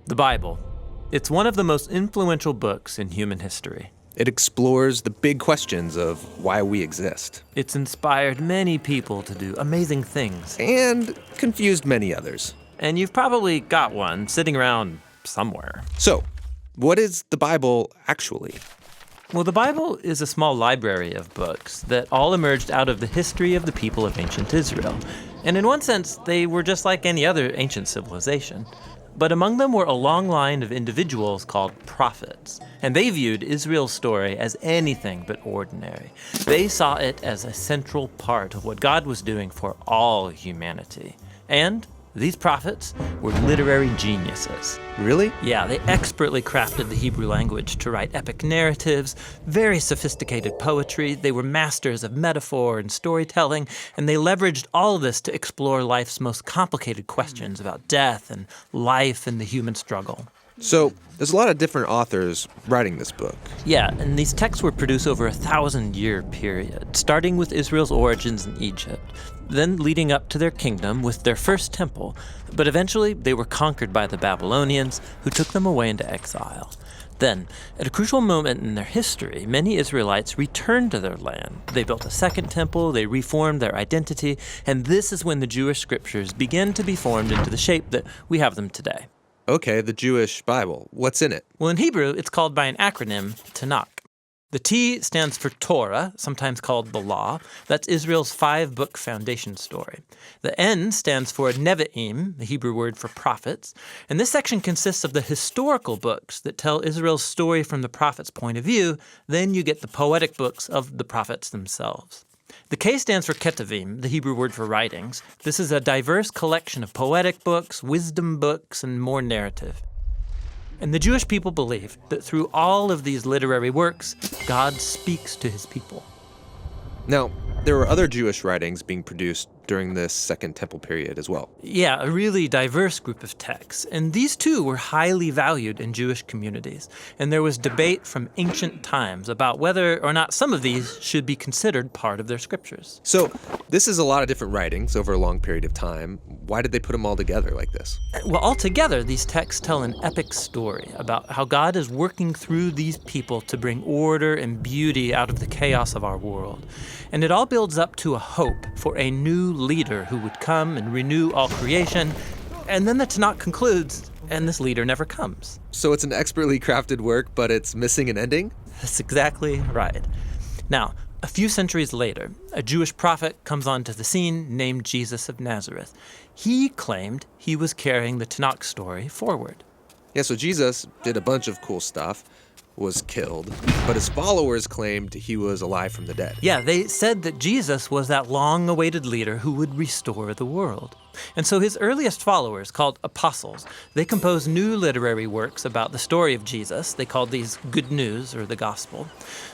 The Bible. It's one of the most influential books in human history. It explores the big questions of why we exist. It's inspired many people to do amazing things. And confused many others. And you've probably got one sitting around somewhere. So, what is the Bible actually? Well, the Bible is a small library of books that all emerged out of the history of the people of ancient Israel. And in one sense, they were just like any other ancient civilization. But among them were a long line of individuals called prophets. And they viewed Israel's story as anything but ordinary. They saw it as a central part of what God was doing for all humanity. And these prophets were literary geniuses. Really? Yeah, they expertly crafted the Hebrew language to write epic narratives, very sophisticated poetry. They were masters of metaphor and storytelling, and they leveraged all of this to explore life's most complicated questions about death and life and the human struggle. So, there's a lot of different authors writing this book. Yeah, and these texts were produced over a 1,000-year period, starting with Israel's origins in Egypt, then leading up to their kingdom with their first temple. But eventually, they were conquered by the Babylonians, who took them away into exile. Then, at a crucial moment in their history, many Israelites returned to their land. They built a second temple, they reformed their identity, and this is when the Jewish scriptures began to be formed into the shape that we have them today. Okay, the Jewish Bible. What's in it? Well, in Hebrew, it's called by an acronym, Tanakh. The T stands for Torah, sometimes called the Law. That's Israel's 5-book foundation story. The N stands for Nevi'im, the Hebrew word for prophets. And this section consists of the historical books that tell Israel's story from the prophet's point of view. Then you get the poetic books of the prophets themselves. The K stands for Ketuvim, the Hebrew word for writings. This is a diverse collection of poetic books, wisdom books, and more narrative. And the Jewish people believe that through all of these literary works, God speaks to his people. Now, there were other Jewish writings being produced during this Second Temple period as well. Yeah, a really diverse group of texts. And these too were highly valued in Jewish communities. And there was debate from ancient times about whether or not some of these should be considered part of their scriptures. So, this is a lot of different writings over a long period of time. Why did they put them all together like this? Well, altogether, these texts tell an epic story about how God is working through these people to bring order and beauty out of the chaos of our world. And it all builds up to a hope for a new leader who would come and renew all creation. And then the Tanakh concludes, and this leader never comes. So it's an expertly crafted work, but it's missing an ending? That's exactly right. Now, a few centuries later, a Jewish prophet comes onto the scene named Jesus of Nazareth. He claimed he was carrying the Tanakh story forward. Yeah, so Jesus did a bunch of cool stuff, was killed, but his followers claimed he was alive from the dead. Yeah, they said that Jesus was that long-awaited leader who would restore the world. And so his earliest followers, called apostles, they composed new literary works about the story of Jesus. They called these Good News, or the Gospel.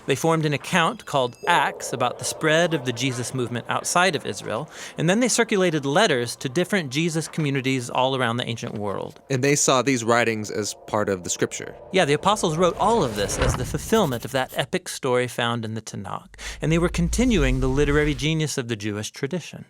They formed an account called Acts about the spread of the Jesus movement outside of Israel. And then they circulated letters to different Jesus communities all around the ancient world. And they saw these writings as part of the scripture. Yeah, the apostles wrote all of this as the fulfillment of that epic story found in the Tanakh. And they were continuing the literary genius of the Jewish tradition.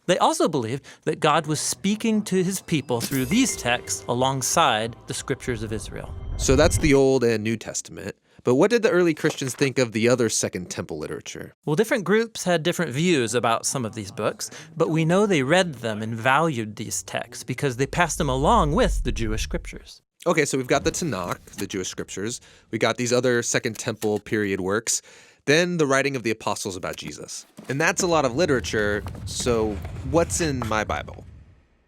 They also believed that God was speaking to his people through these texts alongside the scriptures of Israel. So that's the Old and New Testament. But what did the early Christians think of the other Second Temple literature? Well, different groups had different views about some of these books, but we know they read them and valued these texts because they passed them along with the Jewish scriptures. Okay, so we've got the Tanakh, the Jewish scriptures. We got these other Second Temple period works. Then the writing of the apostles about Jesus. And that's a lot of literature, so what's in my Bible?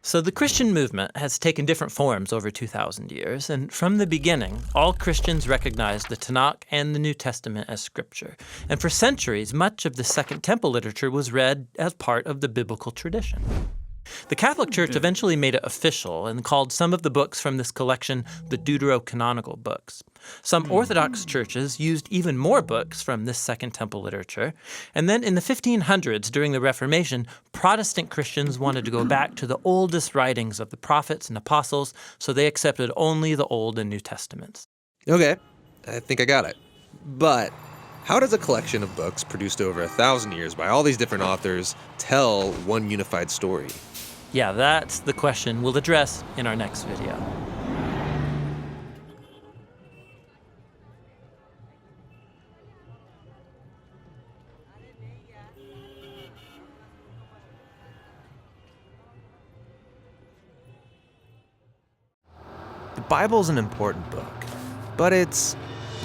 So the Christian movement has taken different forms over 2,000 years, and from the beginning, all Christians recognized the Tanakh and the New Testament as scripture. And for centuries, much of the Second Temple literature was read as part of the biblical tradition. The Catholic Church eventually made it official and called some of the books from this collection the deuterocanonical books. Some Orthodox churches used even more books from this Second Temple literature. And then in the 1500s, during the Reformation, Protestant Christians wanted to go back to the oldest writings of the prophets and apostles, so they accepted only the Old and New Testaments. Okay, I think I got it. But how does a collection of books produced over 1,000 years by all these different authors tell one unified story? Yeah, that's the question we'll address in our next video. The Bible's an important book, but it's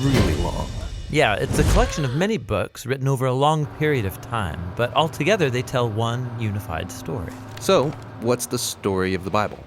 really long. Yeah, it's a collection of many books written over a long period of time, but altogether they tell one unified story. So, what's the story of the Bible?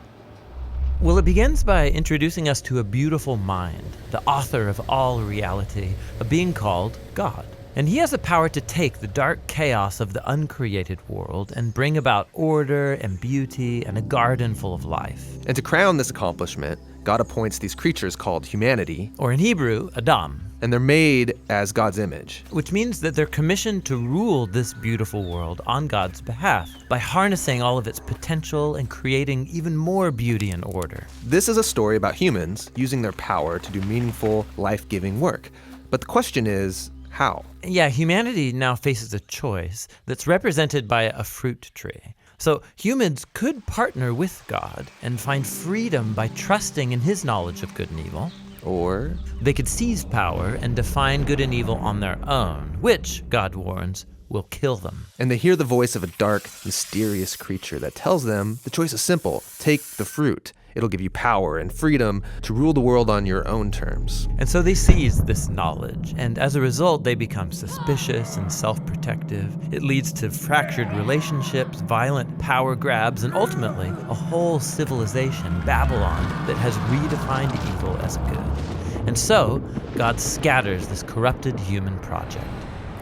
Well, it begins by introducing us to a beautiful mind, the author of all reality, a being called God. And he has the power to take the dark chaos of the uncreated world and bring about order and beauty and a garden full of life. And to crown this accomplishment, God appoints these creatures called humanity, Or in Hebrew, Adam. and they're made as God's image. Which means that they're commissioned to rule this beautiful world on God's behalf by harnessing all of its potential and creating even more beauty and order. This is a story about humans using their power to do meaningful, life-giving work. But the question is, how? Yeah, humanity now faces a choice that's represented by a fruit tree. So humans could partner with God and find freedom by trusting in his knowledge of good and evil. Or They could seize power and define good and evil on their own, which, God warns, will kill them. and they hear the voice of a dark, mysterious creature that tells them the choice is simple. Take the fruit. It'll give you power and freedom to rule the world on your own terms. And so they seize this knowledge, and as a result, they become suspicious and self-protective. It leads to fractured relationships, violent power grabs, and ultimately, a whole civilization, Babylon, that has redefined evil as good. And so, God scatters this corrupted human project.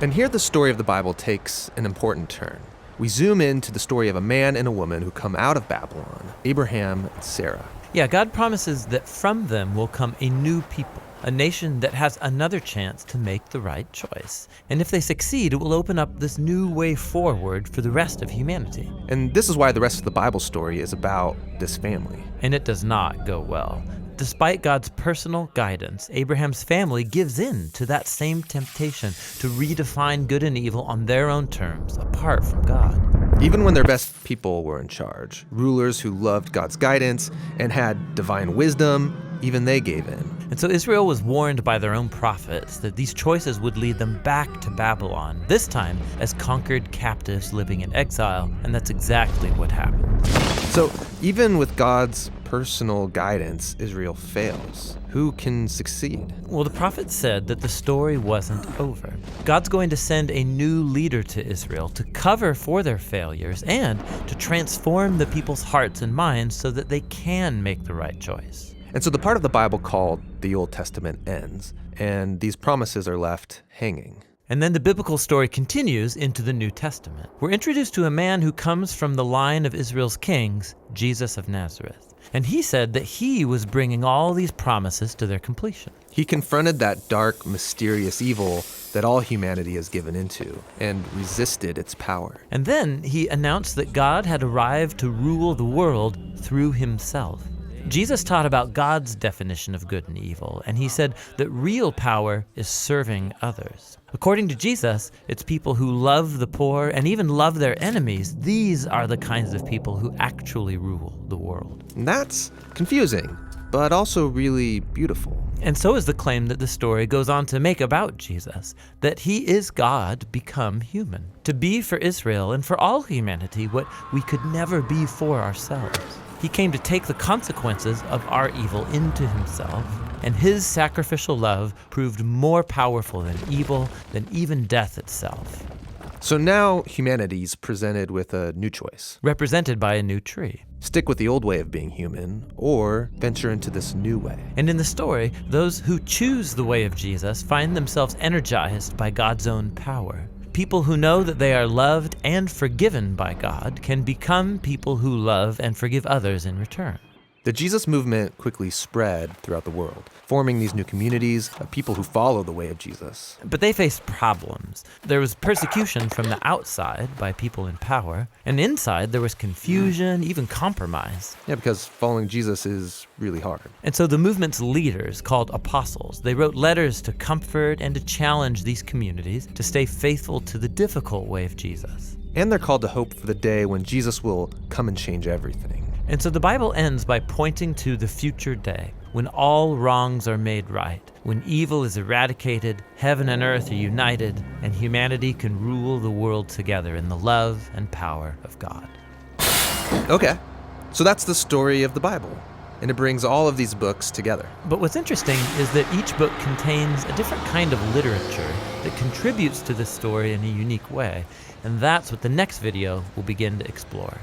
And here the story of the Bible takes an important turn. We zoom into the story of a man and a woman who come out of Babylon, Abraham and Sarah. Yeah, God promises that from them will come a new people, a nation that has another chance to make the right choice. And if they succeed, it will open up this new way forward for the rest of humanity. And this is why the rest of the Bible story is about this family. And it does not go well. Despite God's personal guidance, Abraham's family gives in to that same temptation to redefine good and evil on their own terms, apart from God. Even when their best people were in charge, rulers who loved God's guidance and had divine wisdom, even they gave in. And so Israel was warned by their own prophets that these choices would lead them back to Babylon, this time as conquered captives living in exile, and that's exactly what happened. So even with God's personal guidance, Israel fails. Who can succeed? Well, the prophet said that the story wasn't over. God's going to send a new leader to Israel to cover for their failures and to transform the people's hearts and minds so that they can make the right choice. And so the part of the Bible called the Old Testament ends, and these promises are left hanging. And then the biblical story continues into the New Testament. We're introduced to a man who comes from the line of Israel's kings, Jesus of Nazareth. And he said that he was bringing all these promises to their completion. He confronted that dark, mysterious evil that all humanity has given into and resisted its power. And then he announced that God had arrived to rule the world through himself. Jesus taught about God's definition of good and evil, and he said that real power is serving others. According to Jesus, it's people who love the poor and even love their enemies. These are the kinds of people who actually rule the world. And that's confusing, but also really beautiful. And so is the claim that the story goes on to make about Jesus, that he is God become human, to be for Israel and for all humanity what we could never be for ourselves. He came to take the consequences of our evil into himself, and his sacrificial love proved more powerful than evil, than even death itself. So now humanity's presented with a new choice. Represented by a new tree. Stick with the old way of being human, or venture into this new way. And in the story, those who choose the way of Jesus find themselves energized by God's own power. People who know that they are loved and forgiven by God can become people who love and forgive others in return. The Jesus movement quickly spread throughout the world, forming these new communities of people who follow the way of Jesus. But they faced problems. There was persecution from the outside by people in power, and inside there was confusion, even compromise. Yeah, because following Jesus is really hard. And so the movement's leaders, called apostles, they wrote letters to comfort and to challenge these communities to stay faithful to the difficult way of Jesus. And they're called to hope for the day when Jesus will come and change everything. And so the Bible ends by pointing to the future day, when all wrongs are made right, when evil is eradicated, heaven and earth are united, and humanity can rule the world together in the love and power of God. Okay, so that's the story of the Bible. and it brings all of these books together. But what's interesting is that each book contains a different kind of literature that contributes to this story in a unique way. And that's what the next video will begin to explore.